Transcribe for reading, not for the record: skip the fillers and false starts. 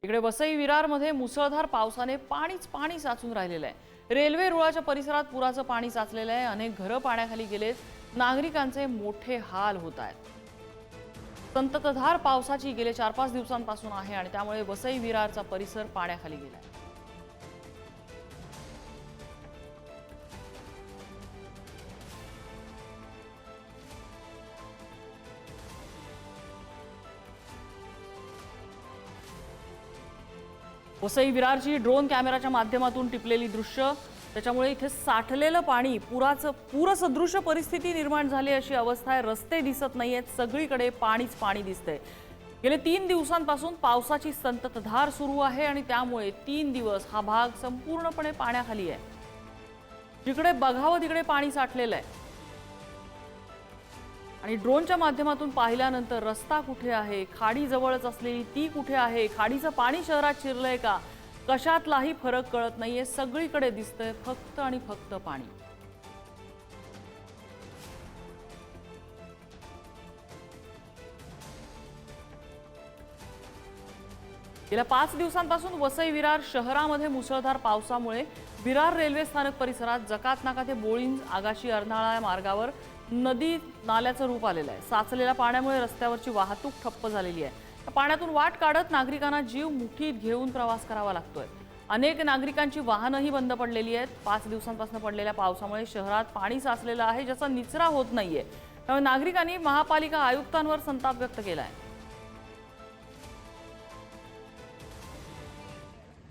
इकडे वसई विरारमध्ये मुसळधार पावसाने पाणी साचून राहिलेलं आहे। रेल्वे रुळाच्या परिसरात पुराचं पाणी साचलेलं आहे। अनेक घरं पाण्याखाली गेलेत। नागरिकांचे मोठे हाल होत आहेत। संततधार पावसाची गेले 4-5 दिवसांपासून आहे आणि त्यामुळे वसई विरारचा परिसर पाण्याखाली गेलाय। वसई विरारची ड्रोन कॅमेराच्या माध्यमातून टिपलेली दृश्य, त्याच्यामुळे इथे साठलेलं पाणी पूरसदृश परिस्थिती निर्माण झाली अशी अवस्था आहे। रस्ते दिसत नाहीयेत, सगळीकडे पाणीच पाणी दिसतंय। गेले 3 दिवसांपासून पावसाची संततधार सुरू आहे आणि त्यामुळे 3 दिवस हा भाग संपूर्णपणे पाण्याखाली आहे। जिकडे बघावं तिकडे पाणी साठलेलं आहे आणि ड्रोनच्या माध्यमातून पाहिल्यानंतर रस्ता कुठे आहे, खाडी जवळच असलेली ती कुठे आहे, खाडीचं पाणी शहरात शिरलंय का, कशातलाही फरक कळत नाहीये। सगळीकडे दिसतंय फक्त आणि फक्त पाणी। गेल्या 5 दिवसांपासून वसई विरार शहरामध्ये मुसळधार पावसामुळे विरार रेल्वे स्थानक परिसरात जकात नाका ते बोळींज आगाशी अर्नाळा मार्गावर नदी नाल्याचं रूप आलेलं आहे। साचलेल्या पाण्यामुळे रस्त्यावरची वाहतूक ठप्प झालेली आहे। पाण्यातून वाट काढत नागरिकांना जीव मुठीत घेऊन प्रवास करावा लागतोय। अनेक नागरिकांची वाहनंही बंद पडलेली आहेत। 5 दिवसांपासून पडलेल्या पावसामुळे शहरात पाणी साचलेलं आहे, ज्याचा निचरा होत नाहीये। त्यामुळे नागरिकांनी महापालिका आयुक्तांवर संताप व्यक्त केला आहे।